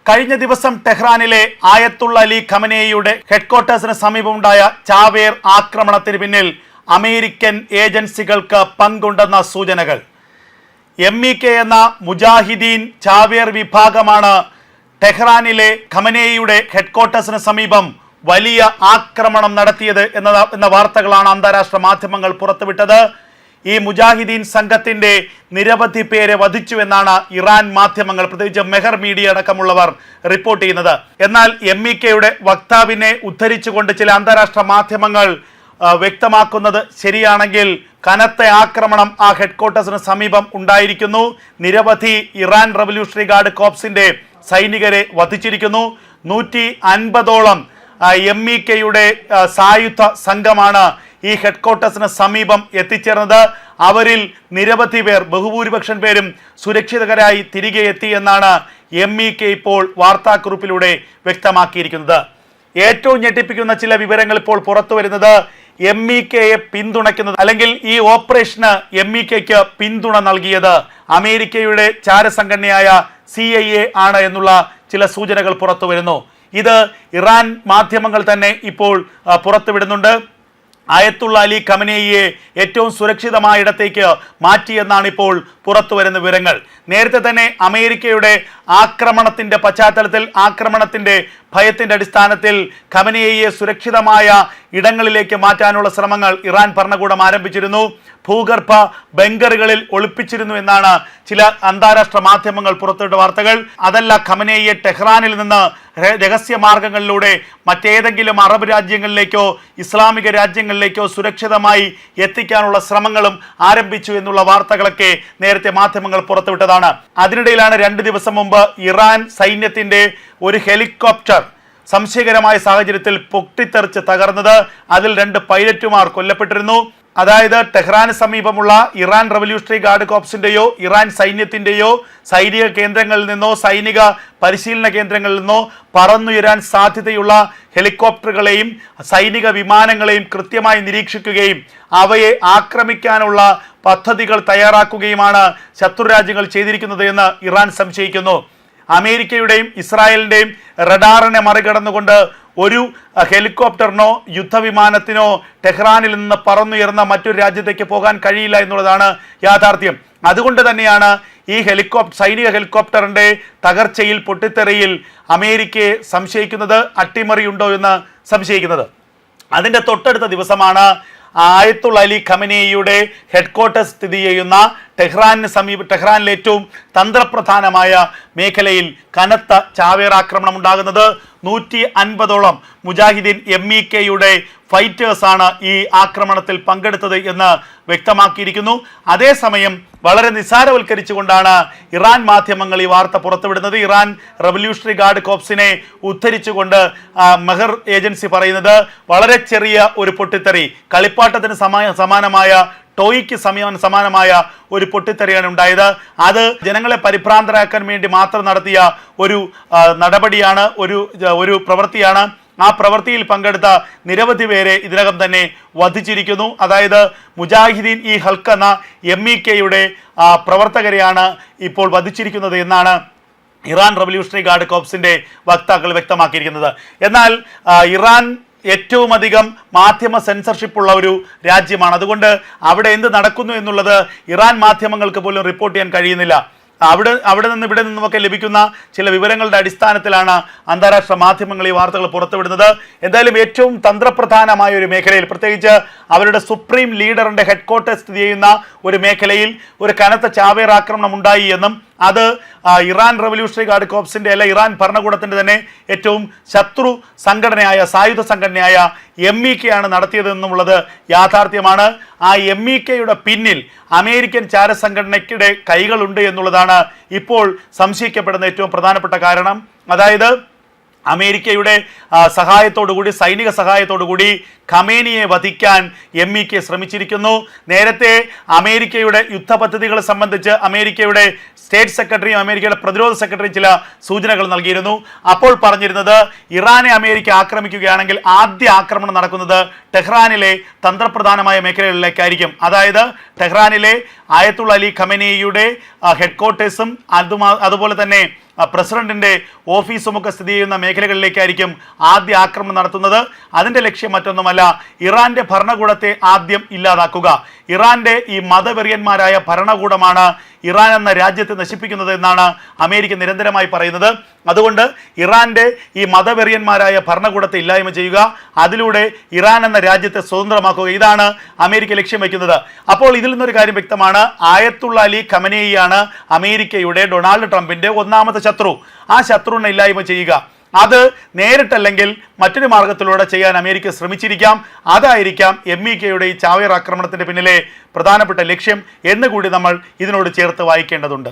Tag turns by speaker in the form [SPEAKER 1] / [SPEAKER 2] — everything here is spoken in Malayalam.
[SPEAKER 1] കഴിഞ്ഞ ദിവസം ടെഹ്റാനിലെ ആയത്തുള്ള അലി ഖമനേയിയുടെ ഹെഡ്ക്വാർട്ടേഴ്സിന് സമീപമുണ്ടായ ചാവേർ ആക്രമണത്തിന് പിന്നിൽ അമേരിക്കൻ ഏജൻസികൾക്ക് പങ്കുണ്ടെന്ന സൂചനകൾ. MEK എന്ന മുജാഹിദീൻ ചാവേർ വിഭാഗമാണ് ടെഹ്റാനിലെ ഖമനേയിയുടെ ഹെഡ്ക്വാർട്ടേഴ്സിന് സമീപം വലിയ ആക്രമണം നടത്തിയത് എന്ന വാർത്തകളാണ് അന്താരാഷ്ട്ര മാധ്യമങ്ങൾ പുറത്തുവിട്ടത്. ഈ മുജാഹിദീൻ സംഘത്തിന്റെ നിരവധി പേരെ വധിച്ചുവെന്നാണ് ഇറാൻ മാധ്യമങ്ങൾ, പ്രത്യേകിച്ച് മെഹർ മീഡിയ അടക്കമുള്ളവർ റിപ്പോർട്ട് ചെയ്യുന്നത്. എന്നാൽ MEKയുടെ വക്താവിനെ ഉദ്ധരിച്ചുകൊണ്ട് ചില അന്താരാഷ്ട്ര മാധ്യമങ്ങൾ വ്യക്തമാക്കുന്നത് ശരിയാണെങ്കിൽ കനത്ത ആക്രമണം ആ ഹെഡ്ക്വാർട്ടേഴ്സിന് സമീപം ഉണ്ടായിരിക്കുന്നു. നിരവധി ഇറാൻ റവല്യൂഷണറി ഗാർഡ് കോർപ്സിന്റെ സൈനികരെ വധിച്ചിരിക്കുന്നു. 150ഓളം MEKയുടെ സായുധ സംഘമാണ് ഈ ഹെഡ്ക്വാർട്ടേഴ്സിന് സമീപം എത്തിച്ചേർന്നത്. അവരിൽ നിരവധി പേർ, ബഹുഭൂരിപക്ഷം പേരും സുരക്ഷിതരായി തിരികെ എത്തി എന്നാണ് MEK ഇപ്പോൾ വാർത്താക്കുറിപ്പിലൂടെ വ്യക്തമാക്കിയിരിക്കുന്നത്. ഏറ്റവും ഞെട്ടിപ്പിക്കുന്ന ചില വിവരങ്ങൾ ഇപ്പോൾ പുറത്തു വരുന്നത് MEKയെ പിന്തുണയ്ക്കുന്നത്, അല്ലെങ്കിൽ ഈ ഓപ്പറേഷന് MEKയ്ക്ക് പിന്തുണ നൽകിയത് അമേരിക്കയുടെ ചാരസംഘടനയായ CIA ആണ് എന്നുള്ള ചില സൂചനകൾ പുറത്തു വരുന്നു. ഇത് ഇറാൻ മാധ്യമങ്ങൾ തന്നെ ഇപ്പോൾ പുറത്തുവിടുന്നുണ്ട്. ആയത്തുള്ള അലി ഖമനേയിയെ ഏറ്റവും സുരക്ഷിതമായ ഇടത്തേക്ക് മാറ്റിയെന്നാണ് ഇപ്പോൾ പുറത്തു വരുന്ന വിവരങ്ങൾ. നേരത്തെ തന്നെ അമേരിക്കയുടെ ആക്രമണത്തിന്റെ പശ്ചാത്തലത്തിൽ, ആക്രമണത്തിന്റെ ഭയത്തിന്റെ അടിസ്ഥാനത്തിൽ ഖമനേയിയെ സുരക്ഷിതമായ ഇടങ്ങളിലേക്ക് മാറ്റാനുള്ള ശ്രമങ്ങൾ ഇറാൻ ഭരണകൂടം ആരംഭിച്ചിരുന്നു. ഭൂഗർഭ ബങ്കറുകളിൽ ഒളിപ്പിച്ചിരുന്നു എന്നാണ് ചില അന്താരാഷ്ട്ര മാധ്യമങ്ങൾ പുറത്തുവിട്ട വാർത്തകൾ. അതല്ല, ഖമനേയിയെ ടെഹ്റാനിൽ നിന്ന് രഹസ്യ മാർഗങ്ങളിലൂടെ മറ്റേതെങ്കിലും അറബ് രാജ്യങ്ങളിലേക്കോ ഇസ്ലാമിക രാജ്യങ്ങളിലേക്കോ സുരക്ഷിതമായി എത്തിക്കാനുള്ള ശ്രമങ്ങളും ആരംഭിച്ചു എന്നുള്ള വാർത്തകളൊക്കെ നേരത്തെ മാധ്യമങ്ങൾ പുറത്തുവിട്ടതാണ്. അതിനിടയിലാണ് 2 ദിവസം മുമ്പ് ഇറാൻ സൈന്യത്തിന്റെ ഒരു ഹെലികോപ്റ്റർ സംശയകരമായ സാഹചര്യത്തിൽ പൊട്ടിത്തെറിച്ച് തകർന്നത്. അതിൽ 2 പൈലറ്റുമാർ കൊല്ലപ്പെട്ടിരുന്നു. അതായത് ടെഹ്റാന് സമീപമുള്ള ഇറാൻ റവല്യൂഷണറി ഗാർഡ് കോർപ്സിന്റെയോ ഇറാൻ സൈന്യത്തിന്റെയോ സൈനിക കേന്ദ്രങ്ങളിൽ നിന്നോ സൈനിക പരിശീലന കേന്ദ്രങ്ങളിൽ നിന്നോ പറന്നുയരാൻ സാധ്യതയുള്ള ഹെലികോപ്റ്ററുകളെയും സൈനിക വിമാനങ്ങളെയും കൃത്യമായി നിരീക്ഷിക്കുകയും അവയെ ആക്രമിക്കാനുള്ള പദ്ധതികൾ തയ്യാറാക്കുകയുമാണ് ശത്രുരാജ്യങ്ങൾ ചെയ്തിരിക്കുന്നത് എന്ന് ഇറാൻ സംശയിക്കുന്നു. അമേരിക്കയുടെയും ഇസ്രായേലിന്റെയും റഡാറിനെ മറികടന്നുകൊണ്ട് ഒരു ഹെലികോപ്റ്ററിനോ യുദ്ധവിമാനത്തിനോ ടെഹ്റാനിൽ നിന്ന് പറന്നുയർന്ന മറ്റൊരു രാജ്യത്തേക്ക് പോകാൻ കഴിയില്ല എന്നുള്ളതാണ് യാഥാർത്ഥ്യം. അതുകൊണ്ട് തന്നെയാണ് ഈ സൈനിക ഹെലികോപ്റ്ററിന്റെ തകർച്ചയിൽ, പൊട്ടിത്തെറിയിൽ അമേരിക്കയെ സംശയിക്കുന്നത്, അട്ടിമറിയുണ്ടോ എന്ന് സംശയിക്കുന്നത്. അതിന്റെ തൊട്ടടുത്ത ദിവസമാണ് ആയത്തുള്ള അലി ഖമനേയിയുടെ ഹെഡ്ക്വാർട്ടേഴ്സ് സ്ഥിതി ചെയ്യുന്ന ടെഹ്റാനിലെ ഏറ്റവും തന്ത്രപ്രധാനമായ മേഖലയിൽ കനത്ത ചാവേർ ആക്രമണം ഉണ്ടാകുന്നത്. 150ഓളം മുജാഹിദീൻ MEKയുടെ ഫൈറ്റേഴ്സാണ് ഈ ആക്രമണത്തിൽ പങ്കെടുത്തത് എന്ന് വ്യക്തമാക്കിയിരിക്കുന്നു. അതേസമയം വളരെ നിസ്സാരവൽക്കരിച്ചുകൊണ്ടാണ് ഇറാൻ മാധ്യമങ്ങൾ ഈ വാർത്ത പുറത്തുവിടുന്നത്. ഇറാൻ റവല്യൂഷണറി ഗാർഡ് കോർപ്സിനെ ഉദ്ധരിച്ചുകൊണ്ട് മെഹർ ഏജൻസി പറയുന്നത് വളരെ ചെറിയ ഒരു പൊട്ടിത്തെറി, കളിപ്പാട്ടത്തിന് സമാനമായ ടോയ്ക്ക് സമാനമായ ഒരു പൊട്ടിത്തെറിയാണ് ഉണ്ടായത്. അത് ജനങ്ങളെ പരിഭ്രാന്തരാക്കാൻ വേണ്ടി മാത്രം നടത്തിയ ഒരു നടപടിയാണ്, ഒരു പ്രവൃത്തിയാണ്. ആ പ്രവൃത്തിയിൽ പങ്കെടുത്ത നിരവധി പേരെ ഇതിനകം തന്നെ വധിച്ചിരിക്കുന്നു. അതായത് മുജാഹിദീൻ ഈ ഹൽക്ക് എന്ന MEKയുടെ പ്രവർത്തകരെയാണ് ഇപ്പോൾ വധിച്ചിരിക്കുന്നത് എന്നാണ് ഇറാൻ റവല്യൂഷണറി ഗാർഡ് കോർപ്സിന്റെ വക്താക്കൾ വ്യക്തമാക്കിയിരിക്കുന്നത്. എന്നാൽ ഇറാൻ ഏറ്റവും അധികം മാധ്യമ സെൻസർഷിപ്പ് ഉള്ള ഒരു രാജ്യമാണ്. അതുകൊണ്ട് അവിടെ എന്ത് നടക്കുന്നു എന്നുള്ളത് ഇറാൻ മാധ്യമങ്ങൾക്ക് പോലും റിപ്പോർട്ട് ചെയ്യാൻ കഴിയുന്നില്ല. അവിടെ നിന്ന് ഇവിടെ നിന്നുമൊക്കെ ലഭിക്കുന്ന ചില വിവരങ്ങളുടെ അടിസ്ഥാനത്തിലാണ് അന്താരാഷ്ട്ര മാധ്യമങ്ങൾ ഈ വാർത്തകൾ പുറത്തുവിടുന്നത്. എന്തായാലും ഏറ്റവും തന്ത്രപ്രധാനമായ ഒരു മേഖലയിൽ, പ്രത്യേകിച്ച് അവരുടെ സുപ്രീം ലീഡറിന്റെ ഹെഡ്ക്വാർട്ടേഴ്സ് സ്ഥിതി ചെയ്യുന്ന ഒരു മേഖലയിൽ ഒരു കനത്ത ചാവേർ ആക്രമണം ഉണ്ടായി എന്നും അത് ഇറാൻ റവല്യൂഷണറി ഗാർഡ് കോർപ്സിന്റെ അല്ല, ഇറാൻ ഭരണകൂടത്തിന്റെ തന്നെ ഏറ്റവും ശത്രു സംഘടനയായ, സായുധ സംഘടനയായ MEKയാണ് നടത്തിയതെന്നുള്ളത് യാഥാർത്ഥ്യമാണ്. ആ MEKയുടെ പിന്നിൽ അമേരിക്കൻ ചാരസംഘടനയ്ക്കിടെ കൈകളുണ്ട് എന്നുള്ളതാണ് ഇപ്പോൾ സംശയിക്കപ്പെടുന്ന ഏറ്റവും പ്രധാനപ്പെട്ട കാരണം. അതായത് അമേരിക്കയുടെ സഹായത്തോടുകൂടി, സൈനിക സഹായത്തോടുകൂടി ഖമേനിയെ വധിക്കാൻ MEK ശ്രമിച്ചിരിക്കുന്നു. നേരത്തെ അമേരിക്കയുടെ യുദ്ധപദ്ധതികളെ സംബന്ധിച്ച് അമേരിക്കയുടെ സ്റ്റേറ്റ് സെക്രട്ടറിയും അമേരിക്കയുടെ പ്രതിരോധ സെക്രട്ടറിയും ചില സൂചനകൾ നൽകിയിരുന്നു. അപ്പോൾ പറഞ്ഞിരുന്നത് ഇറാനെ അമേരിക്ക ആക്രമിക്കുകയാണെങ്കിൽ ആദ്യ ആക്രമണം നടക്കുന്നത് ടെഹ്റാനിലെ തന്ത്രപ്രധാനമായ മേഖലകളിലേക്കായിരിക്കും. അതായത് ടെഹ്റാനിലെ ആയത്തുള്ള അലി ഖമനേയിയുടെ ഹെഡ്ക്വാർട്ടേഴ്സും അതുപോലെ തന്നെ പ്രസിഡന്റിന്റെ ഓഫീസുമൊക്കെ സ്ഥിതി ചെയ്യുന്ന മേഖലകളിലേക്കായിരിക്കും ആദ്യ ആക്രമണം നടത്തുന്നത്. അതിന്റെ ലക്ഷ്യം മറ്റൊന്നുമല്ല, ഇറാന്റെ ഭരണകൂടത്തെ ആദ്യം ഇല്ലാതാക്കുക. ഇറാന്റെ ഈ മതവെറിയന്മാരായ ഭരണകൂടമാണ് ഇറാൻ എന്ന രാജ്യത്തെ നശിപ്പിക്കുന്നത് എന്നാണ് അമേരിക്ക നിരന്തരമായി പറയുന്നത്. അതുകൊണ്ട് ഇറാന്റെ ഈ മതവെറിയന്മാരായ ഭരണകൂടത്തെ ഇല്ലായ്മ ചെയ്യുക, അതിലൂടെ ഇറാൻ എന്ന രാജ്യത്തെ സ്വതന്ത്രമാക്കുക, ഇതാണ് അമേരിക്ക ലക്ഷ്യം വയ്ക്കുന്നത്. അപ്പോൾ ഇതിൽ നിന്നൊരു കാര്യം വ്യക്തമാണ്, ആയത്തുള്ള അലി ഖമനേയിയാണ് അമേരിക്കയുടെ ഡൊണാൾഡ് ട്രംപിന്റെ ഒന്നാമത്തെ ശത്രു. ആ ശത്രുവിനെ ഇല്ലായ്മ ചെയ്യുക, അത് നേരിട്ടല്ലെങ്കിൽ മറ്റൊരു മാർഗത്തിലൂടെ ചെയ്യാൻ അമേരിക്ക ശ്രമിച്ചിരിക്കാം. അതായിരിക്കാം MEKയുടെ ഈ ചാവേർ ആക്രമണത്തിന്റെ പിന്നിലെ പ്രധാനപ്പെട്ട ലക്ഷ്യം എന്നുകൂടി നമ്മൾ ഇതിനോട് ചേർത്ത് വായിക്കേണ്ടതുണ്ട്.